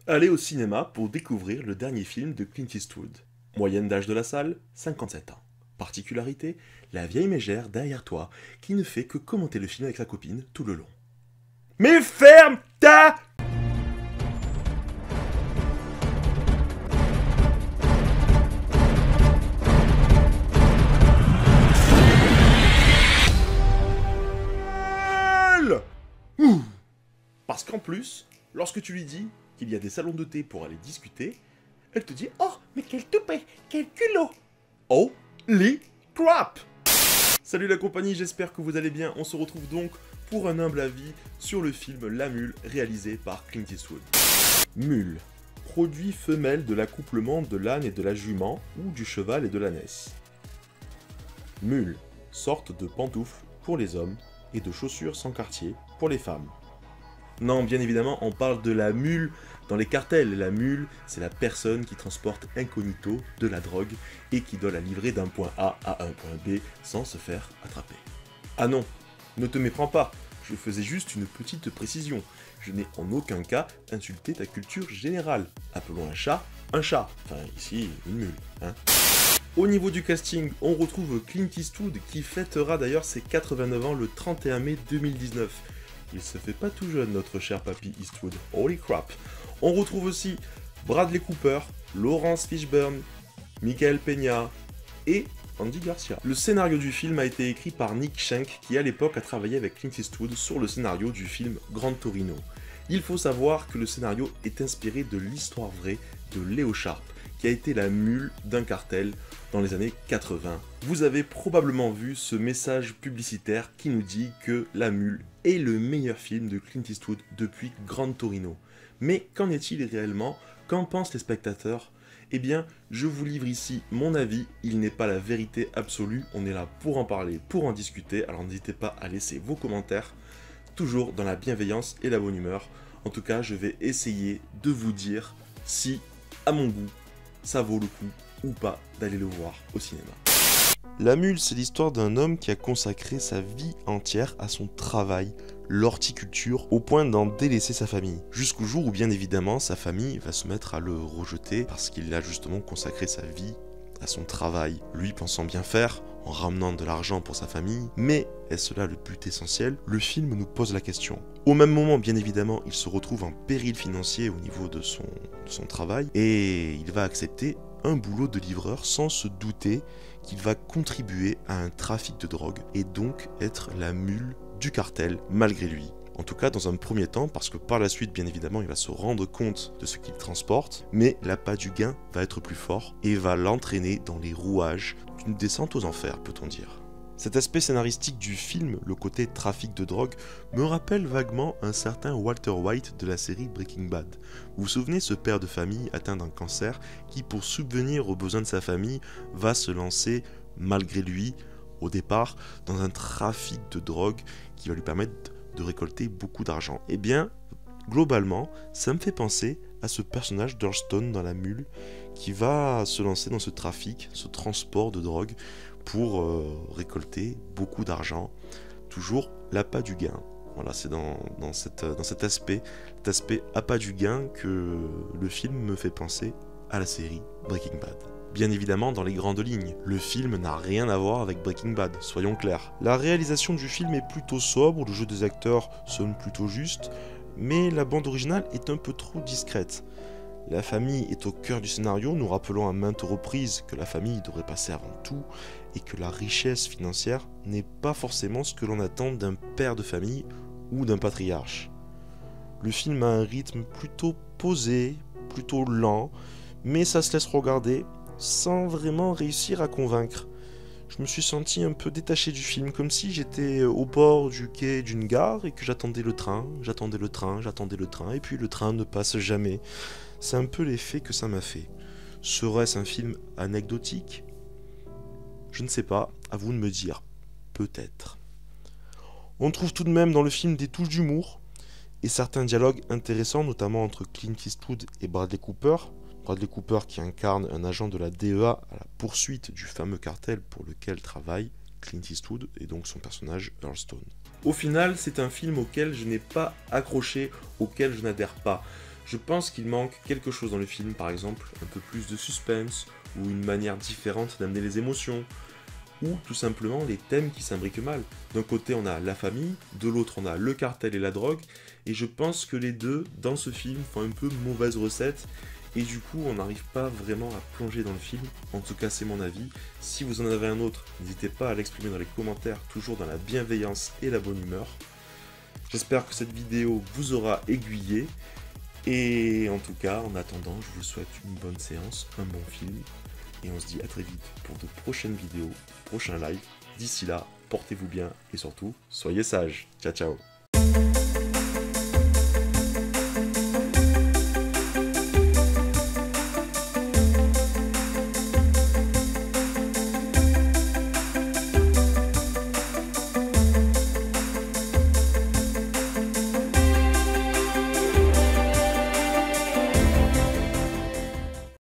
Allez au cinéma pour découvrir le dernier film de Clint Eastwood. Moyenne d'âge de la salle, 57 ans. Particularité, la vieille mégère derrière toi qui ne fait que commenter le film avec sa copine tout le long. Mais ferme ta... gueule. Ouh. Parce qu'en plus, lorsque tu lui dis qu'il y a des salons de thé pour aller discuter, elle te dit « Oh, mais quel toupet, quel culot !» Holy crap! Salut la compagnie, j'espère que vous allez bien. On se retrouve donc pour un humble avis sur le film La Mule, réalisé par Clint Eastwood. Mule, produit femelle de l'accouplement de l'âne et de la jument, ou du cheval et de l'ânesse. Mule, sorte de pantoufle pour les hommes et de chaussures sans quartier pour les femmes. Non, bien évidemment, on parle de la mule dans les cartels. La mule, c'est la personne qui transporte incognito de la drogue et qui doit la livrer d'un point A à un point B sans se faire attraper. Ah non, ne te méprends pas, je faisais juste une petite précision. Je n'ai en aucun cas insulté ta culture générale. Appelons un chat, enfin ici, une mule, hein. Au niveau du casting, on retrouve Clint Eastwood qui fêtera d'ailleurs ses 89 ans le 31 mai 2019. Il se fait pas tout jeune, notre cher papy Eastwood. Holy crap. On retrouve aussi Bradley Cooper, Laurence Fishburne, Michael Peña et Andy Garcia. Le scénario du film a été écrit par Nick Schenk, qui à l'époque a travaillé avec Clint Eastwood sur le scénario du film Grand Torino. Il faut savoir que le scénario est inspiré de l'histoire vraie de Leo Sharp, qui a été la mule d'un cartel dans les années 80. Vous avez probablement vu ce message publicitaire qui nous dit que La Mule est le meilleur film de Clint Eastwood depuis Grand Torino. Mais qu'en est-il réellement? Qu'en pensent les spectateurs? Eh bien, je vous livre ici mon avis, il n'est pas la vérité absolue, on est là pour en parler, pour en discuter, alors n'hésitez pas à laisser vos commentaires, toujours dans la bienveillance et la bonne humeur. En tout cas, je vais essayer de vous dire si, à mon goût, ça vaut le coup ou pas d'aller le voir au cinéma. La Mule, c'est l'histoire d'un homme qui a consacré sa vie entière à son travail, l'horticulture, au point d'en délaisser sa famille. Jusqu'au jour où bien évidemment sa famille va se mettre à le rejeter parce qu'il a justement consacré sa vie à son travail, lui pensant bien faire, en ramenant de l'argent pour sa famille, mais est-ce là le but essentiel? Le film nous pose la question. Au même moment, bien évidemment, il se retrouve en péril financier au niveau de son travail, et il va accepter un boulot de livreur sans se douter qu'il va contribuer à un trafic de drogue, et donc être la mule du cartel malgré lui. En tout cas dans un premier temps, parce que par la suite bien évidemment il va se rendre compte de ce qu'il transporte, mais l'appât du gain va être plus fort et va l'entraîner dans les rouages d'une descente aux enfers, peut-on dire. Cet aspect scénaristique du film, le côté trafic de drogue, me rappelle vaguement un certain Walter White de la série Breaking Bad. Vous vous souvenez, ce père de famille atteint d'un cancer qui, pour subvenir aux besoins de sa famille, va se lancer, malgré lui, au départ, dans un trafic de drogue qui va lui permettre de récolter beaucoup d'argent. Eh bien, globalement, ça me fait penser à ce personnage d'Earl Stone dans La Mule qui va se lancer dans ce trafic, ce transport de drogue pour récolter beaucoup d'argent. Toujours l'appât du gain. Voilà, c'est dans cet aspect appât du gain que le film me fait penser à la série Breaking Bad. Bien évidemment, dans les grandes lignes, le film n'a rien à voir avec Breaking Bad, soyons clairs. La réalisation du film est plutôt sobre, le jeu des acteurs sonne plutôt juste, mais la bande originale est un peu trop discrète. La famille est au cœur du scénario, nous rappelons à maintes reprises que la famille devrait passer avant tout, et que la richesse financière n'est pas forcément ce que l'on attend d'un père de famille ou d'un patriarche. Le film a un rythme plutôt posé, plutôt lent, mais ça se laisse regarder sans vraiment réussir à convaincre. Je me suis senti un peu détaché du film, comme si j'étais au bord du quai d'une gare et que j'attendais le train, et puis le train ne passe jamais. C'est un peu l'effet que ça m'a fait. Serait-ce un film anecdotique? Je ne sais pas, à vous de me dire. Peut-être. On trouve tout de même dans le film des touches d'humour et certains dialogues intéressants, notamment entre Clint Eastwood et Bradley Cooper. Bradley Cooper qui incarne un agent de la DEA à la poursuite du fameux cartel pour lequel travaille Clint Eastwood et donc son personnage Earl Stone. Au final, c'est un film auquel je n'ai pas accroché, auquel je n'adhère pas. Je pense qu'il manque quelque chose dans le film, par exemple un peu plus de suspense, ou une manière différente d'amener les émotions, ou tout simplement les thèmes qui s'imbriquent mal. D'un côté on a la famille, de l'autre on a le cartel et la drogue, et je pense que les deux, dans ce film, font un peu mauvaise recette, et du coup on n'arrive pas vraiment à plonger dans le film, en tout cas c'est mon avis. Si vous en avez un autre, n'hésitez pas à l'exprimer dans les commentaires, toujours dans la bienveillance et la bonne humeur. J'espère que cette vidéo vous aura aiguillé, et en tout cas, en attendant, je vous souhaite une bonne séance, un bon film, et on se dit à très vite pour de prochaines vidéos, prochains lives. D'ici là, portez-vous bien, et surtout, soyez sages. Ciao ciao.